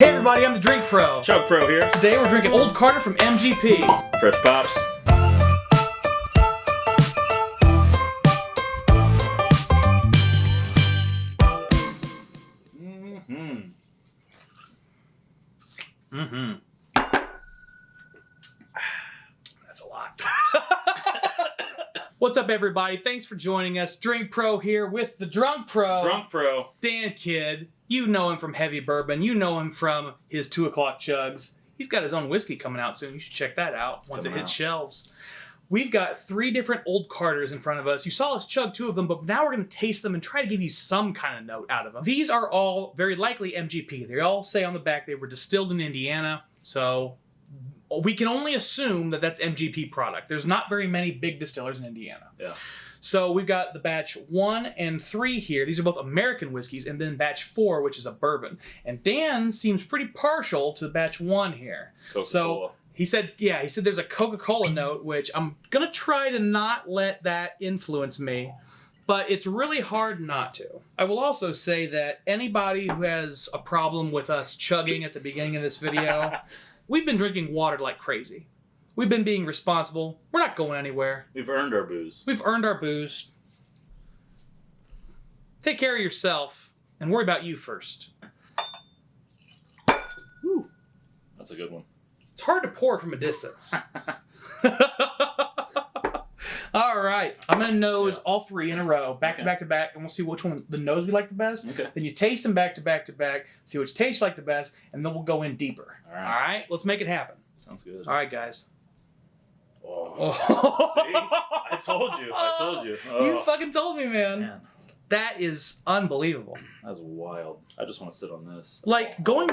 Hey everybody, I'm the Drink Pro. Chug Pro here. Today we're drinking Old Carter from MGP. Fresh pops. That's a lot. What's up everybody? Thanks for joining us. Drink Pro here with the Drunk Pro. Drunk Pro. Dan Kidd. You know him from Heavy Bourbon. You know him from his 2 o'clock chugs. He's got his own whiskey coming out soon. You should check that out once it hits shelves. We've got 3 different Old Carters in front of us. You saw us chug 2 of them, but now we're going to taste them and try to give you some kind of note out of them. These are all very likely MGP. They all say on the back they were distilled in Indiana, so we can only assume that that's MGP product. There's not very many big distillers in Indiana. Yeah. So we've got the batch 1 and 3 here. These are both American whiskeys, and then batch 4, which is a bourbon. And Dan seems pretty partial to batch 1 here. Coca-Cola. So he said there's a Coca-Cola note, which I'm going to try to not let that influence me, but it's really hard not to. I will also say that anybody who has a problem with us chugging at the beginning of this video, we've been drinking water like crazy. We've been being responsible. We're not going anywhere. We've earned our booze. We've earned our booze. Take care of yourself and worry about you first. Woo. That's a good one. It's hard to pour from a distance. All right. I'm going to nose all 3 in a row, back to back to back, and we'll see which one the nose we like the best. Okay. Then you taste them back to back to back, see which tastes like the best, and then we'll go in deeper. All right. All right? Let's make it happen. Sounds good. All right, guys. Oh. See? I told you. Oh. You fucking told me, man. Man, That is unbelievable. that's wild. I just want to sit on this. Like all going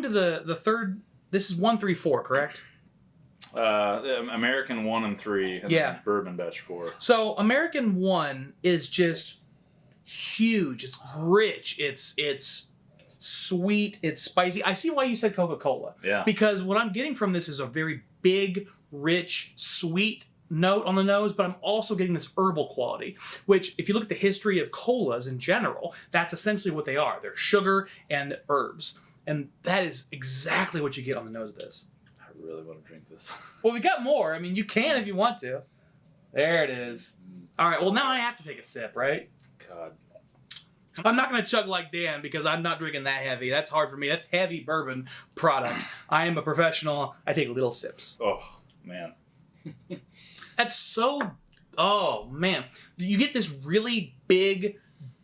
day. to the third. This is 1, 3, 4, correct? The American 1 and 3. And Yeah. then bourbon batch 4. So American 1 is just huge. It's rich. It's sweet. It's spicy. I see why you said Coca-Cola. Yeah. Because what I'm getting from this is a very big, rich, sweet note on the nose, but I'm also getting this herbal quality, which if you look at the history of colas in general, that's essentially what they are. They're sugar and herbs. And that is exactly what you get on the nose of this. I really want to drink this. Well, we got more. I mean, you can if you want to. There it is. All right, well, now I have to take a sip, right? God. I'm not going to chug like Dan because I'm not drinking that heavy. That's hard for me. That's heavy bourbon product. I am a professional. I take little sips. Oh, man. That's so... Oh, man. You get this really big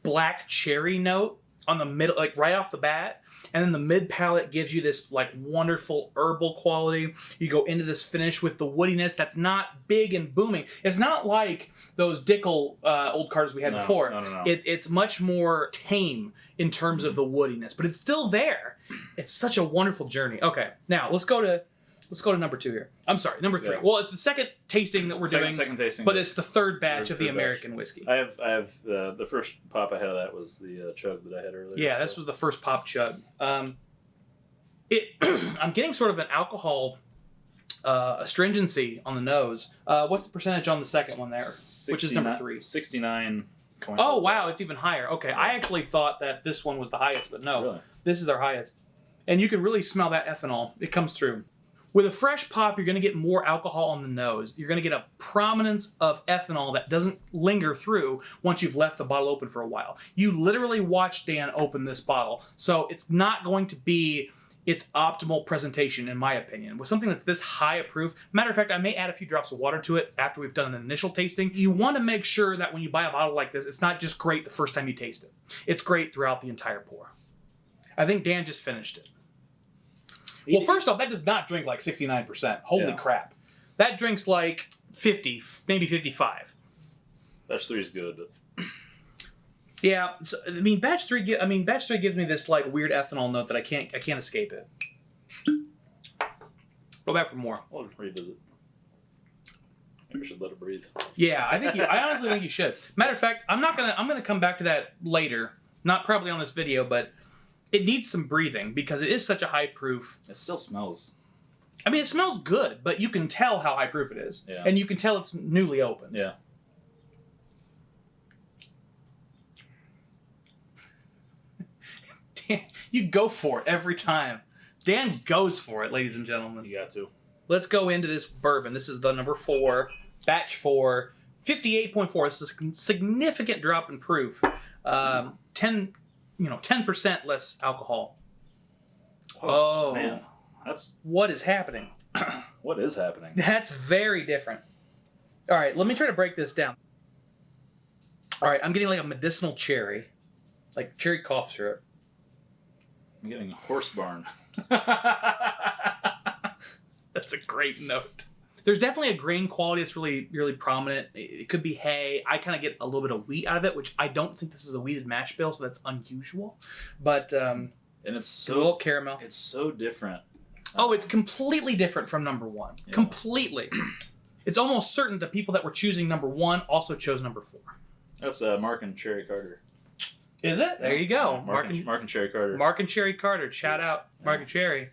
black cherry note on the middle, like right off the bat. And then the mid palate gives you this like wonderful herbal quality. You go into this finish with the woodiness that's not big and booming. It's not like those Dickel Old Carters we had before. No. It's much more tame in terms of the woodiness, but it's still there. It's such a wonderful journey. Okay, now let's go to number 2 here. I'm sorry, number 3. Yeah. Well, it's the second tasting that we're doing. Second tasting. But it's the third batch of the Third batch. American whiskey. I have the first pop I had of that was the chug that I had earlier. Yeah, this was the first pop chug. I'm getting sort of an alcohol astringency on the nose. What's the percentage on the second one there, which is number 3? 69. Oh, wow, it's even higher. Okay, I actually thought that this one was the highest, but no. Really? This is our highest. And you can really smell that ethanol. It comes through. With a fresh pop, you're going to get more alcohol on the nose. You're going to get a prominence of ethanol that doesn't linger through once you've left the bottle open for a while. You literally watched Dan open this bottle, so it's not going to be its optimal presentation, in my opinion. With something that's this high of proof, matter of fact, I may add a few drops of water to it after we've done an initial tasting. You want to make sure that when you buy a bottle like this, it's not just great the first time you taste it. It's great throughout the entire pour. I think Dan just finished it. Well, first off, that does not drink like 69%. Holy crap. That drinks like 50, maybe 55. Batch 3 is good, but Yeah, so, batch 3 gives me this like weird ethanol note that I can't escape it. Go back for more. I'll revisit. Maybe we should let it breathe. Yeah, I honestly think you should. Matter of fact, I'm gonna come back to that later. Not probably on this video, but it needs some breathing because it is such a high proof. It still smells. I mean, it smells good, but you can tell how high proof it is. Yeah. And you can tell it's newly opened. Yeah. You go for it every time. Dan goes for it, ladies and gentlemen. You got to. Let's go into this bourbon. This is the number 4, batch 4, 58.4. This is a significant drop in proof. 10% less alcohol. Oh, man, that's what is happening? what is happening. That's very different. All right, let me try to break this down. All right, I'm getting like a medicinal cherry, like cherry cough syrup. I'm getting a horse barn. That's a great note. There's definitely a grain quality that's really, really prominent. It could be hay. I kind of get a little bit of wheat out of it, which I don't think this is a wheated mash bill, so that's unusual. But and it's so a little caramel. It's so different. Oh, it's completely different from number 1. Yeah. Completely. It's almost certain the people that were choosing number 1 also chose number 4. That's Mark and Cherry Carter. Is it? There you go. Mark and Cherry Carter. Mark and Cherry Carter. Shout out, Mark and Cherry.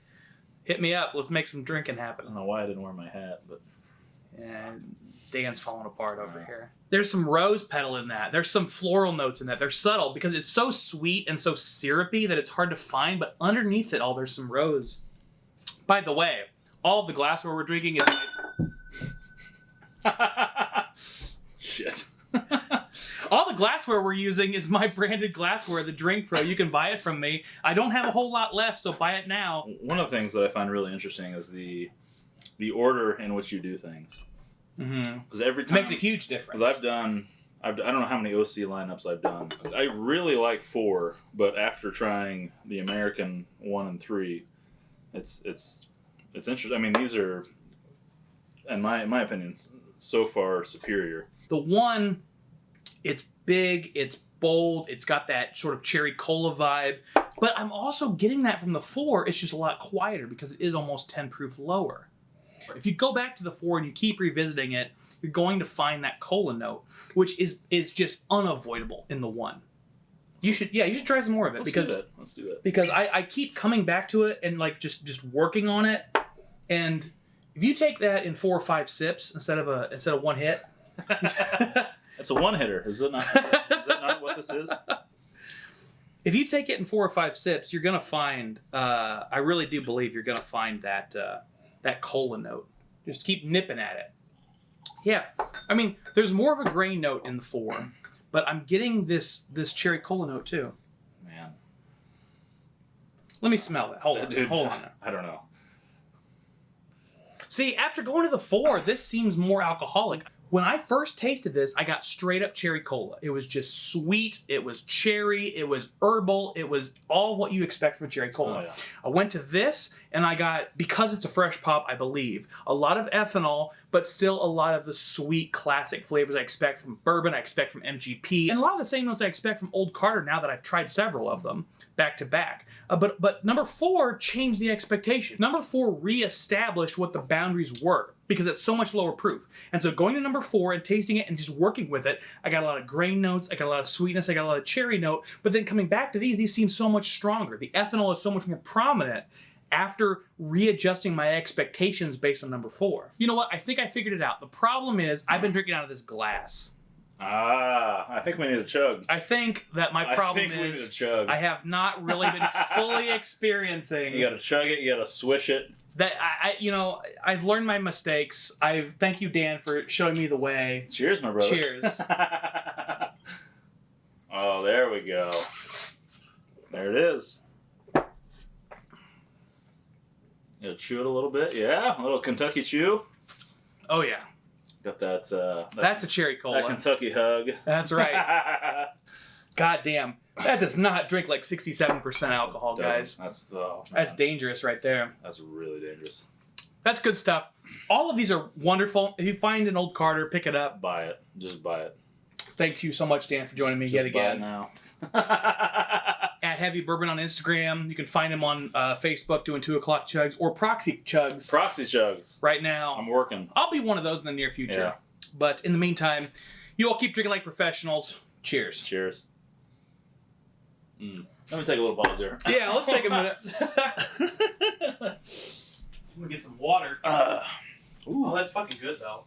Hit me up. Let's make some drinking happen. I don't know why I didn't wear my hat, but Dan's falling apart over here. There's some rose petal in that. There's some floral notes in that. They're subtle because it's so sweet and so syrupy that it's hard to find, but underneath it all, there's some rose. By the way, all of the glassware we're drinking is... Shit. All the glassware we're using is my branded glassware, the Drink Pro. You can buy it from me. I don't have a whole lot left, so buy it now. One of the things that I find really interesting is the order in which you do things. Because every time... It makes a huge difference. Because I don't know how many OC lineups I've done. I really like 4, but after trying the American 1 and 3, it's interesting. I mean, these are, in my opinion, so far superior. The 1, it's big, it's bold, it's got that sort of cherry cola vibe, but I'm also getting that from the 4. It's just a lot quieter because it is almost 10 proof lower. If you go back to the 4 and you keep revisiting it, you're going to find that cola note, which is just unavoidable in the 1. You should try some more of it. Let's do that. Because I keep coming back to it and like just working on it, and if you take that in 4 or 5 sips instead of one hit. It's a one-hitter. Is that not what this is? If you take it in 4 or 5 sips, you're gonna find. I really do believe you're gonna find that cola note. Just keep nipping at it. Yeah, I mean, there's more of a grain note in the 4, but I'm getting this cherry cola note too. Man, let me smell that. Hold on. I don't know. See, after going to the 4, this seems more alcoholic. When I first tasted this, I got straight up cherry cola. It was just sweet. It was cherry. It was herbal. It was all what you expect from a cherry cola. Oh, yeah. I went to this and I got, because it's a fresh pop, I believe, a lot of ethanol, but still a lot of the sweet classic flavors I expect from bourbon, I expect from MGP, and a lot of the same notes I expect from Old Carter now that I've tried several of them back to back. But number 4 changed the expectation. Number 4 reestablished what the boundaries were, because it's so much lower proof. And so going to number 4 and tasting it and just working with it, I got a lot of grain notes, I got a lot of sweetness, I got a lot of cherry note, but then coming back to these seem so much stronger. The ethanol is so much more prominent after readjusting my expectations based on number 4. You know what? I think I figured it out. The problem is I've been drinking out of this glass. I think we need a chug. I think that my problem we need a is chug. I have not really been fully experiencing. You gotta chug it, you gotta swish it. That I've learned my mistakes. Thank you, Dan, for showing me the way. Cheers, my brother. Cheers. Oh, there we go. There it is. You gotta chew it a little bit. Yeah, a little Kentucky chew. Oh yeah. Got that. That's the cherry cola. That Kentucky hug. That's right. God damn. That does not drink like 67% alcohol, guys. That's dangerous right there. That's really dangerous. That's good stuff. All of these are wonderful. If you find an Old Carter, pick it up. Buy it. Just buy it. Thank you so much, Dan, for joining me yet again. Buy it now. At Heavy Bourbon on Instagram. You can find him on Facebook doing 2 o'clock chugs or proxy chugs. Proxy chugs. Right now. I'm working. I'll be one of those in the near future. Yeah. But in the meantime, you all keep drinking like professionals. Cheers. Cheers. Let me take a little pause here. Yeah, let's take a minute. I'm going to get some water. Ooh, that's fucking good, though.